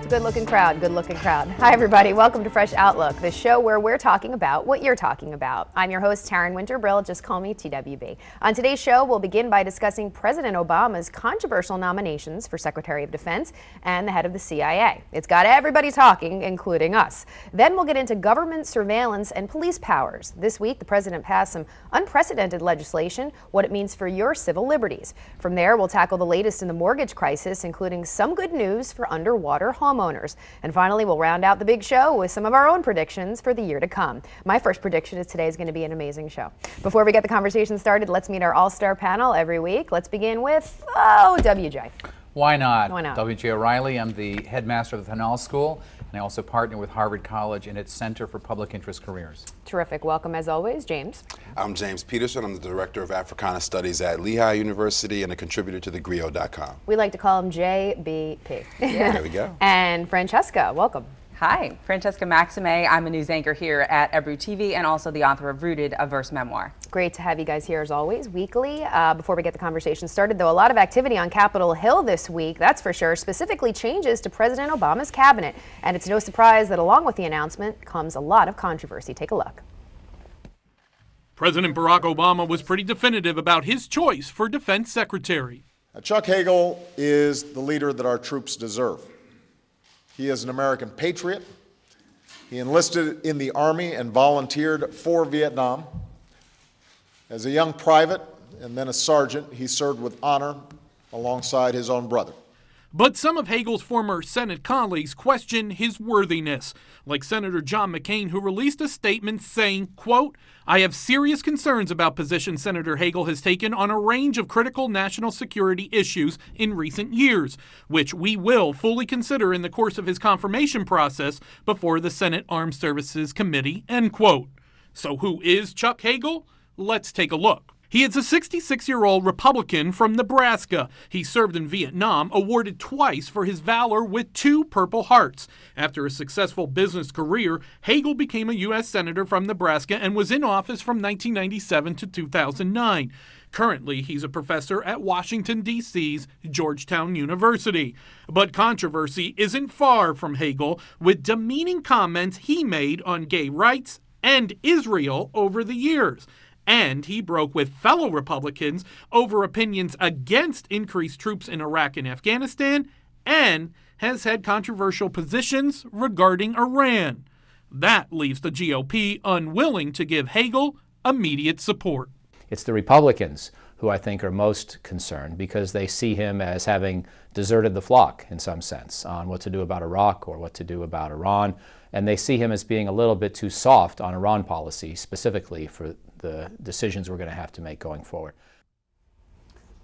Good looking crowd, good looking crowd. Hi everybody, welcome to Fresh Outlook, the show where we're talking about what you're talking about. I'm your host, Taryn Brill, just call me TWB. On today's show, we'll begin by discussing President Obama's controversial nominations for Secretary of Defense and the head of the CIA. It's got everybody talking, including us. Then we'll get into government surveillance and police powers. This week, the president passed some unprecedented legislation, what it means for your civil liberties. From there, we'll tackle the latest in the mortgage crisis, including some good news for underwater homeowners. And finally, we'll round out the big show with some of our own predictions for the year to come. My first prediction is today is going to be an amazing show. Before we get the conversation started, let's meet our all-star panel every week. Let's begin with, WJ. Why not? Why not? WJ O'Reilly. I'm the headmaster of the Hagel School, and I also partner with Harvard College in its Center for Public Interest Careers. Terrific. Welcome, as always, James. I'm James Peterson. I'm the Director of Africana Studies at Lehigh University and a contributor to thegrio.com. We like to call him JBP. Yeah. There we go. And Francesca, welcome. Hi, Francesca Maxime. I'm a news anchor here at Ebru TV and also the author of Rooted, a verse memoir. Great to have you guys here as always, weekly. Before we get the conversation started, though, a lot of activity on Capitol Hill this week, that's for sure, specifically changes to President Obama's cabinet. And it's no surprise that along with the announcement comes a lot of controversy. Take a look. President Barack Obama was pretty definitive about his choice for defense secretary. Chuck Hagel is the leader that our troops deserve. He is an American patriot. He enlisted in the Army and volunteered for Vietnam. As a young private and then a sergeant, he served with honor alongside his own brother. But some of Hagel's former Senate colleagues question his worthiness, like Senator John McCain, who released a statement saying, quote, "I have serious concerns about positions Senator Hagel has taken on a range of critical national security issues in recent years, which we will fully consider in the course of his confirmation process before the Senate Armed Services Committee," end quote. So who is Chuck Hagel? Let's take a look. He is a 66-year-old Republican from Nebraska. He served in Vietnam, awarded twice for his valor with 2 Purple Hearts. After a successful business career, Hagel became a U.S. Senator from Nebraska and was in office from 1997 to 2009. Currently, he's a professor at Washington, D.C.'s Georgetown University. But controversy isn't far from Hagel, with demeaning comments he made on gay rights and Israel over the years. And he broke with fellow Republicans over opinions against increased troops in Iraq and Afghanistan, and has had controversial positions regarding Iran. That leaves the GOP unwilling to give Hagel immediate support. It's the Republicans who I think are most concerned because they see him as having deserted the flock in some sense on what to do about Iraq or what to do about Iran. And they see him as being a little bit too soft on Iran policy, specifically for the decisions we're going to have to make going forward.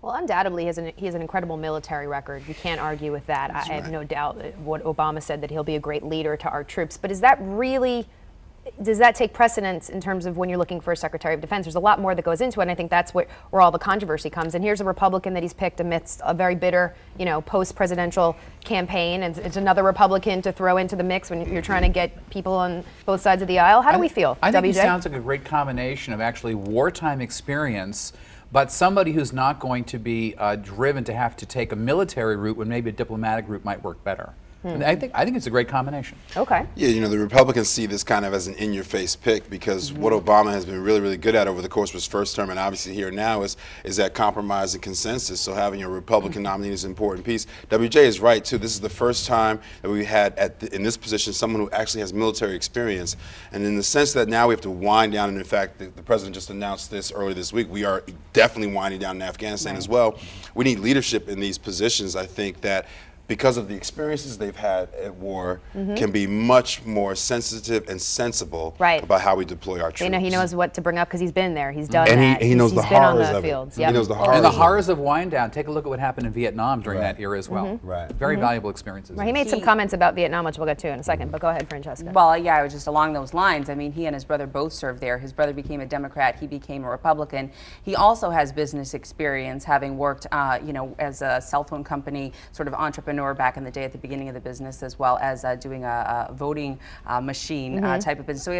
Well, undoubtedly, he has an incredible military record. You can't argue with that. I have no doubt that what Obama said, that he'll be a great leader to our troops. But is that really, does that take precedence in terms of when you're looking for a Secretary of Defense? There's a lot more that goes into it, and I think that's where all the controversy comes. And here's a Republican that he's picked amidst a very bitter, post-presidential campaign, and it's another Republican to throw into the mix when you're trying to get people on both sides of the aisle. How do we feel, I think WJ? he sounds like a great combination of actually wartime experience, but somebody who's not going to be driven to have to take a military route when maybe a diplomatic route might work better. And I think it's a great combination. Okay. Yeah, the Republicans see this kind of as an in-your-face pick because what Obama has been really, really good at over the course of his first term and obviously here now is that compromise and consensus. So having a Republican nominee is an important piece. WJ is right, too. This is the first time that we had in this position someone who actually has military experience. And in the sense that now we have to wind down, and in fact, the president just announced this earlier this week, we are definitely winding down in Afghanistan as well. We need leadership in these positions. I think that because of the experiences they've had at war, can be much more sensitive and sensible about how we deploy our troops. He knows what to bring up because he's been there. He's done and that. He knows the horrors of it. Yep. He knows the horrors. And the horrors of wind down. Take a look at what happened in Vietnam during that era as well. Very valuable experiences. He made some comments about Vietnam, which we'll get to in a second, but go ahead, Francesca. Well, yeah, it was just along those lines. I mean, he and his brother both served there. His brother became a Democrat. He became a Republican. He also has business experience, having worked, as a cell phone company sort of entrepreneur entrepreneur back in the day at the beginning of the business, as well as doing a voting machine type of business. So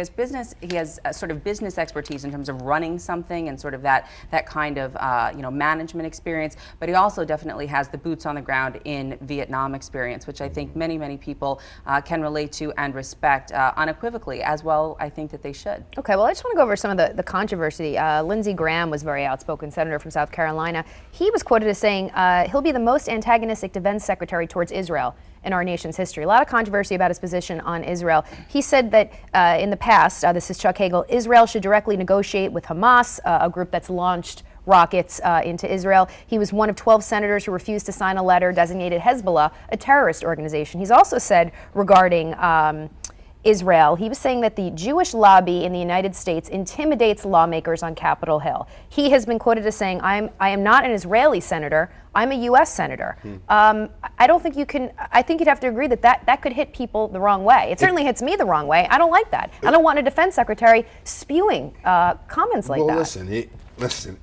he has sort of business expertise in terms of running something and sort of that kind of management experience. But he also definitely has the boots on the ground in Vietnam experience, which I think many people can relate to and respect unequivocally, as well. I think that they should. Okay, well, I just want to go over some of the controversy. Lindsey Graham was very outspoken, senator from South Carolina. He was quoted as saying he'll be the most antagonistic defense secretary towards Israel in our nation's history. A lot of controversy about his position on Israel. He said that in the past, this is Chuck Hagel, Israel should directly negotiate with Hamas, a group that's launched rockets into Israel. He was one of 12 senators who refused to sign a letter designated Hezbollah a terrorist organization. He's also said regarding Israel, he was saying that the Jewish lobby in the United States intimidates lawmakers on Capitol Hill. He has been quoted as saying, I am not an Israeli senator, I'm a U.S. senator. I don't think you can, I think you'd have to agree that could hit people the wrong way. It certainly hits me the wrong way. I don't like that. I don't want a defense secretary spewing comments like that. Well, listen,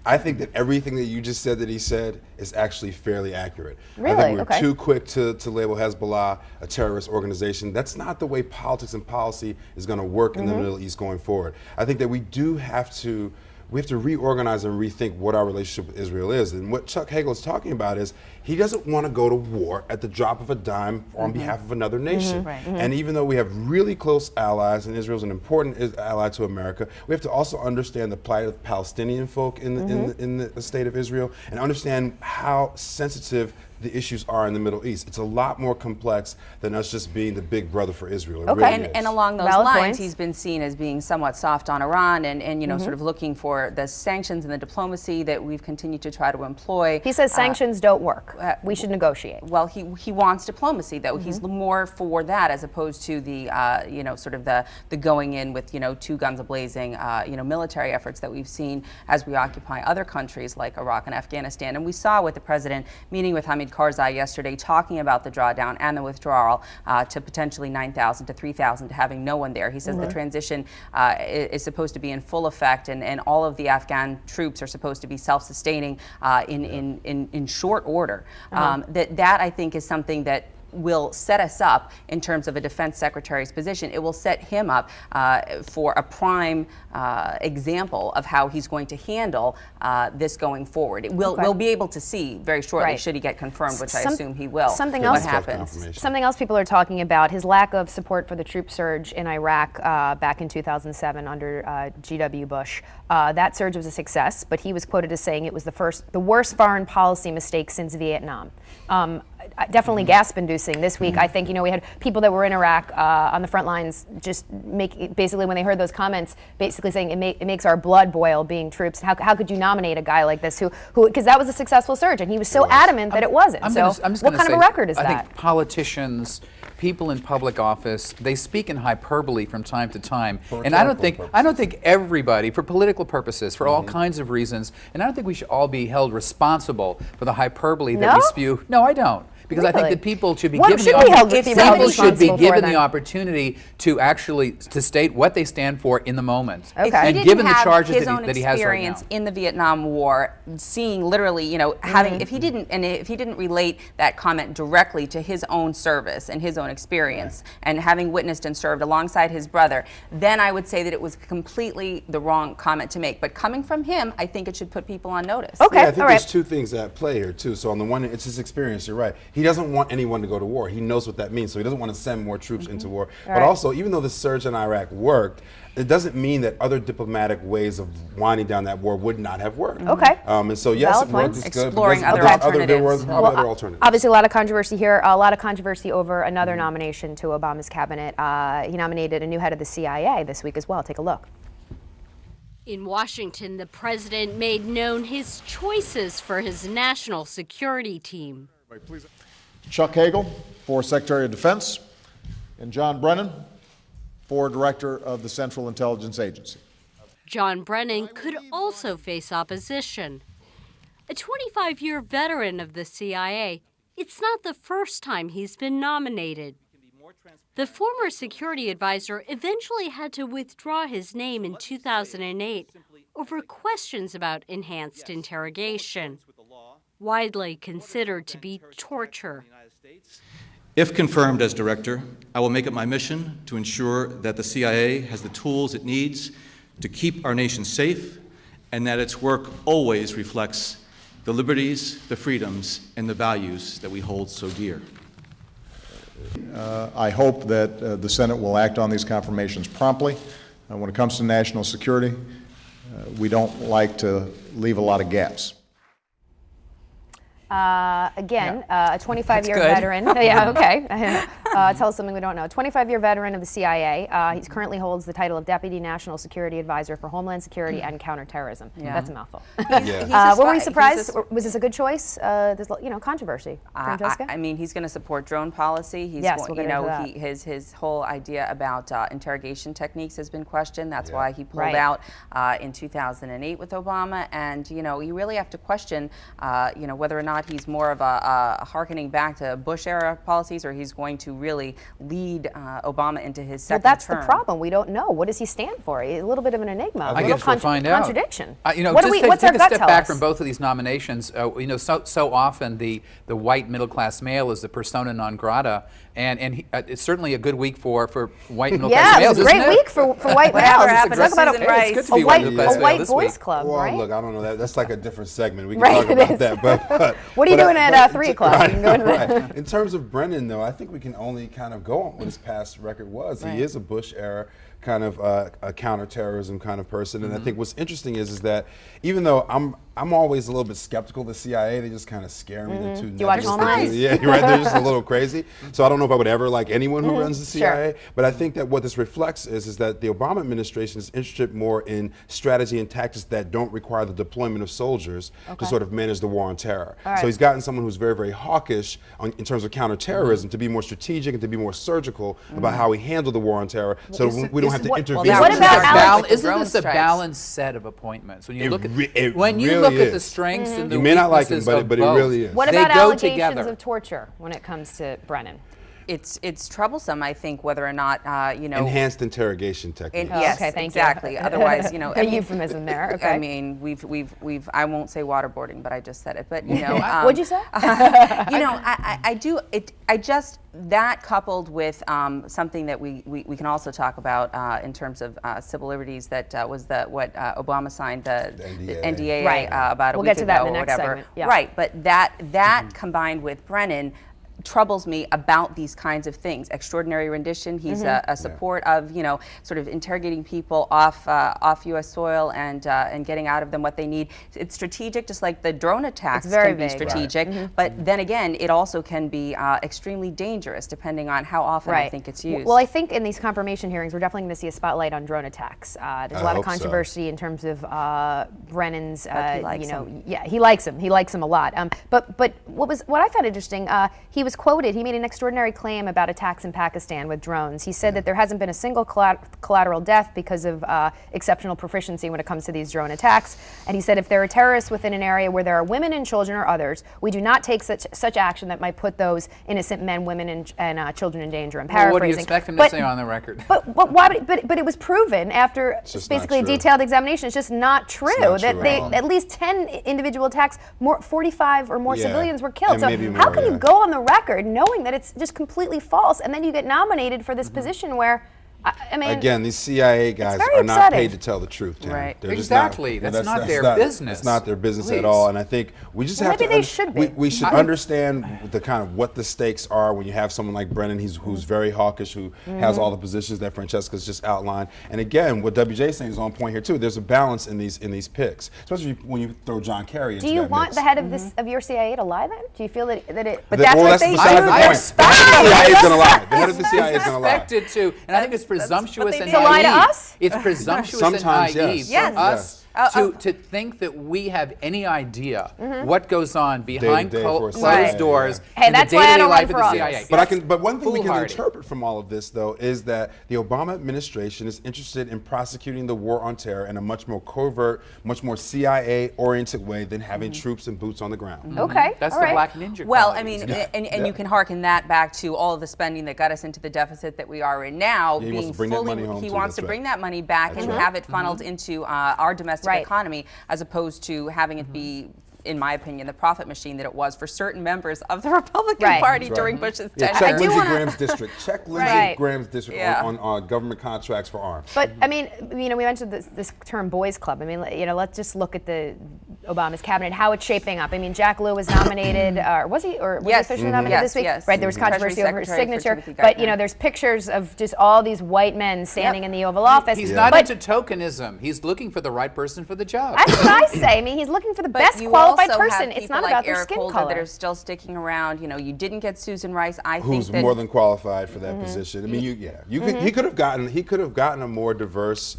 I think that everything that you just said that he said is actually fairly accurate. Really? I think we're Okay. too quick to label Hezbollah a terrorist organization. That's not the way politics and policy is going to work in the Middle East going forward. I think that we have to reorganize and rethink what our relationship with Israel is. And what Chuck Hagel is talking about is he doesn't want to go to war at the drop of a dime on behalf of another nation. And even though we have really close allies, and Israel's an important ally to America, we have to also understand the plight of Palestinian folk in the state of Israel and understand how sensitive the issues are in the Middle East. It's a lot more complex than us just being the big brother for Israel. It really is. And along those Valid lines, points. he's been seen as being somewhat soft on Iran and sort of looking for the sanctions and the diplomacy that we've continued to try to employ. He says sanctions don't work. We should negotiate. Well, he wants diplomacy, though. He's more for that as opposed to the sort of the going in with two guns a-blazing military efforts that we've seen as we occupy other countries like Iraq and Afghanistan. And we saw with the president meeting with Hamid Karzai yesterday talking about the drawdown and the withdrawal to potentially 9,000 to 3,000 to having no one there. He says the transition is supposed to be in full effect and all of the Afghan troops are supposed to be self-sustaining in short order. That I think is something that will set us up in terms of a defense secretary's position. It will set him up for a prime example of how he's going to handle this going forward. We'll be able to see very shortly, should he get confirmed, which I assume he will. Something what else happens. Something else people are talking about, his lack of support for the troop surge in Iraq back in 2007 under G.W. Bush. That surge was a success, but he was quoted as saying it was the worst foreign policy mistake since Vietnam. Definitely gasp-inducing this week. I think, we had people that were in Iraq on the front lines just basically when they heard those comments, basically saying it makes our blood boil being troops. How could you nominate a guy like this who because that was a successful surge and he was so adamant that it wasn't. I'm so just what gonna kind say, of a record is I that? think politicians, people in public office, they speak in hyperbole from time to time. And I don't think everybody, for political purposes, for all kinds of reasons, and I don't think we should all be held responsible for the hyperbole that we spew. No, I don't. Because I think that people should be given the opportunity to actually state what they stand for in the moment, and given the charges that he has right now. In the Vietnam War, seeing literally, having if he didn't relate that comment directly to his own service and his own experience, and having witnessed and served alongside his brother, then I would say that it was completely the wrong comment to make. But coming from him, I think it should put people on notice. Okay, yeah, I think there's two things at play here too. So on the one hand, it's his experience. You're right. He doesn't want anyone to go to war. He knows what that means, so he doesn't want to send more troops into war. But also, even though the surge in Iraq worked, it doesn't mean that other diplomatic ways of winding down that war would not have worked. Okay. And so yes, Valid it worked. points. It's good. Exploring There were other alternatives. Obviously, a lot of controversy here. A lot of controversy over another nomination to Obama's cabinet. He nominated a new head of the CIA this week as well. Take a look. In Washington, the president made known his choices for his national security team. Chuck Hagel for Secretary of Defense, and John Brennan for Director of the Central Intelligence Agency. John Brennan could also face opposition. A 25-year veteran of the CIA, it's not the first time he's been nominated. The former security advisor eventually had to withdraw his name in 2008 over questions about enhanced interrogation. widely considered to be torture. If confirmed as director, I will make it my mission to ensure that the CIA has the tools it needs to keep our nation safe and that its work always reflects the liberties, the freedoms, and the values that we hold so dear. I hope that the Senate will act on these confirmations promptly. When it comes to national security, we don't like to leave a lot of gaps. Again, a 25-year That's good. veteran. Yeah, okay. Tell us something we don't know. A 25-year veteran of the CIA. He currently holds the title of Deputy National Security Advisor for Homeland Security and Counterterrorism. Yeah. That's a mouthful. Were we surprised? Was this a good choice? There's controversy. Francesca? I mean, he's going to support drone policy. He's Yes, we'll get into that. His whole idea about interrogation techniques has been questioned. That's why he pulled Right. out in 2008 with Obama. And you really have to question whether or not he's more of a hearkening back to Bush era policies, or he's going to really lead Obama into his second Well, that's term. the problem. We don't know. What does he stand for? A little bit of an enigma. I guess we'll find out. Contradiction. Just What's our take a gut step tell back us? from both of these nominations. So often the white middle class male is the persona non grata, and it's certainly a good week for white middle class Yeah, males. it was a great isn't it? week for white Whatever males. happened to Talk about Susan Rice? It's good to a be white, middle class male white this boys week. club, Well, right? look, I don't know. That's like a different segment. We can Right, talk it about is. that. But What are you doing at 3 o'clock? Right, You can go into that. right. In terms of Brennan, though, I think we can only kind of go on what his past record was. He is a Bush era kind of a counterterrorism kind of person, and I think what's interesting is that even though I'm always a little bit skeptical of the CIA, they just kind of scare me. They're too Do you watch nebulous. Homeland? Yeah, you're right. They're just a little crazy. So I don't know if I would ever like anyone who runs the CIA. Sure. But I think that what this reflects is that the Obama administration is interested more in strategy and tactics that don't require the deployment of soldiers to sort of manage the war on terror. So he's gotten someone who's very, very hawkish in terms of counterterrorism to be more strategic and to be more surgical about how we handle the war on terror. So we don't have to intervene. What about Alex? Isn't drone this a strikes? balanced set of appointments? When you look at it when you really look at the is. strengths and the You may not like him, weaknesses but of it both, really is. What they about go allegations together. of torture when it comes to Brennan? It's troublesome, I think, whether or not Enhanced interrogation techniques. Yes, okay, thank you. exactly. Otherwise, A euphemism there. Okay. I mean, we've. I won't say waterboarding, but I just said it. But What'd you say? I just that coupled with something that we can also talk about in terms of civil liberties. That was what Obama signed the NDA Right. About a We'll week get to that ago in the or next whatever. segment. Yeah. Right, but that combined with Brennan troubles me about these kinds of things. Extraordinary rendition. He's a support of sort of interrogating people off U.S. soil and getting out of them what they need. It's strategic, just like the drone attacks It's very can be vague. strategic. But then again, it also can be extremely dangerous depending on how often I think it's used. Well, I think in these confirmation hearings, we're definitely going to see a spotlight on drone attacks. There's a lot of hope so. controversy in terms of Brennan's. He likes him. Yeah, he likes him. He likes him a lot. But what I found interesting, he was quoted. He made an extraordinary claim about attacks in Pakistan with drones. He said that there hasn't been a single collateral death because of exceptional proficiency when it comes to these drone attacks. And he said if there are terrorists within an area where there are women and children or others, we do not take such action that might put those innocent men, women, and children in danger. I'm paraphrasing. What do you expect him to say on the record? But why? But it was proven after basically a true. detailed examination. It's just not true not that true they at all. at least 10 individual attacks, 45 or more Yeah. civilians were killed. And So maybe how more, can you yeah. go on the record knowing that it's just completely false, and then you get nominated for this position where, I mean, Again, these CIA guys very are not upsetting. paid to tell the truth, Taryn. Right. They're just Exactly. not, That's not their business. It's not their business Please. at all. And I think we just Well, have maybe to. they should be. We should understand the kind of what the stakes are when you have someone like Brennan, who's very hawkish, who has all the positions that Francesca's just outlined. And again, what WJ is saying is on point here too. There's a balance in these picks, especially when you throw John Kerry into do you that want mix. the head of this of your CIA to lie then? Do you feel that it? But Well, that's what they besides should the I do. point. expect The head of the CIA is going to lie. The head of the It's CIA is going to lie. expected to, and I think it's presumptuous they and do. To lie to naive. us? It's presumptuous Sometimes, and naive yes. for us to think that we have any idea what goes on behind Day-to-day for a closed CIA, doors Hey, in the that's why I day-to-day don't life run of for the office. CIA. But one thing we can Foolhardy. interpret from all of this, though, is that the Obama administration is interested in prosecuting the war on terror in a much more covert, much more CIA-oriented way than having troops and boots on the ground. Okay, That's all the right. Black Ninja. Well, I qualities. mean, and you can hearken that back to all of the spending that got us into the deficit that we are in now. Yeah, he wants to bring that money home, he too, wants that's to bring right. that money back That's and right. have it funneled into our domestic Right. economy, as opposed to having it be in my opinion, the profit machine that it was for certain members of the Republican Party during Bush's tenure. Check Lindsey Graham's district. Check Lindsey Graham's district on government contracts for arms. But I mean, we mentioned this term "boys club." I mean, let's just look at the Obama's cabinet, how it's shaping up. I mean, Jack Lew was nominated, was he officially nominated this week? Yes. Right, there was controversy over his signature, but there's pictures of just all these white men standing in the Oval Office. He's not into tokenism. He's looking for the right person for the job. That's what I say. I mean, he's looking for the best qualified person. It's not about their skin color. That are still sticking around. You didn't get Susan Rice. Who's more than qualified for that position? I mean, he could have gotten a more diverse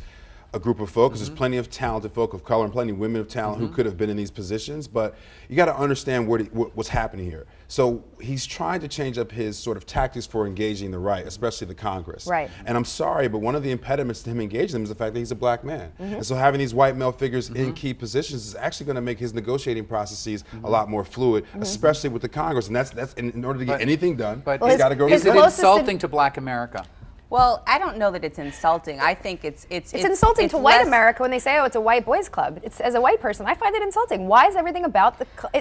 group of folks. There's plenty of talented folk of color and plenty of women of talent who could have been in these positions, but you got to understand what's happening here. So he's trying to change up his sort of tactics for engaging the right, especially the Congress. Right. And I'm sorry, but one of the impediments to him engaging them is the fact that he's a black man. And so having these white male figures in key positions is actually going to make his negotiating processes a lot more fluid, especially with the Congress. And that's in order to get anything done, he's got to go. Is it insulting to Black America? Well, I don't know that it's insulting. I think it's insulting to white America when they say, "Oh, it's a white boys club." It's, as a white person, I find it insulting. Why is everything about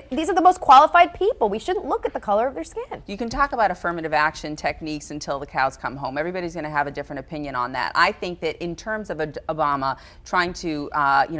these are the most qualified people? We shouldn't look at the color of their skin. You can talk about affirmative action techniques until the cows come home. Everybody's going to have a different opinion on that. I think that in terms of Obama trying to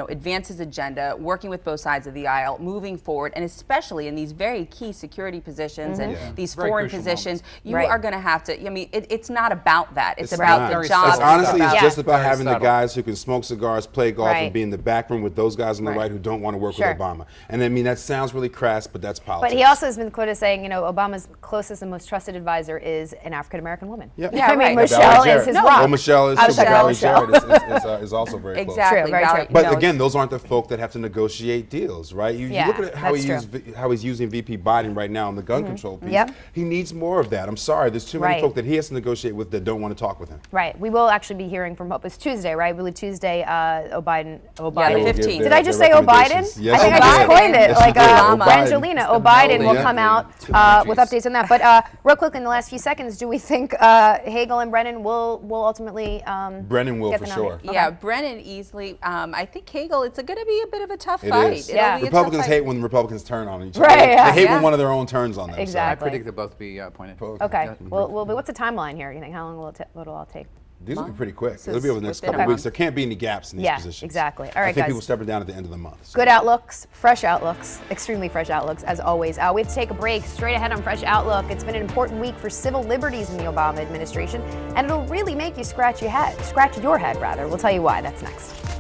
advance his agenda, working with both sides of the aisle, moving forward, and especially in these very key security positions and these foreign positions, you are going to have to. I mean, it's not about that. It's about the job. It's honestly, it's just about having the guys who can smoke cigars, play golf, and be in the back room with those guys on the right who don't want to work with Obama. And I mean, that sounds really crass, but that's politics. But he also has been quoted as saying, Obama's closest and most trusted advisor is an African American woman. Yep. Yeah, I mean, Michelle is his rock. Well, Michelle is too, but Valerie Jarrett is also very close. Exactly. True, but again, those aren't the folk that have to negotiate deals, right? You look at how he's using VP Biden right now on the gun control piece. He needs more of that. I'm sorry, there's too many folk that he has to negotiate with that don't want to talk with him. Right. We will actually be hearing from it's Tuesday, right? I believe Tuesday, O'Biden. Yeah, the 15th. Did I just say O'Biden? Yes, I think I just coined it. Like Angelina. O'Biden will come out with updates on that. But real quick, in the last few seconds, do we think Hagel and Brennan will ultimately Brennan will for sure. Okay. Yeah, Brennan easily. I think Hagel, it's going to be a bit of a tough fight. Republicans hate when the Republicans turn on each other. Right, they hate when one of their own turns on them. Exactly. I predict they'll both be appointed. Okay. Well, what's the timeline here? You think how long will it all take? These will be pretty quick. It'll be over the next couple of weeks. There can't be any gaps in these positions. Yeah, exactly. All right, I think guys. people stepping down at the end of the month. So. Good outlooks, fresh outlooks, extremely fresh outlooks, as always. We have to take a break. Straight ahead on Fresh Outlook, it's been an important week for civil liberties in the Obama administration, and it'll really make you scratch your head. We'll tell you why. That's next.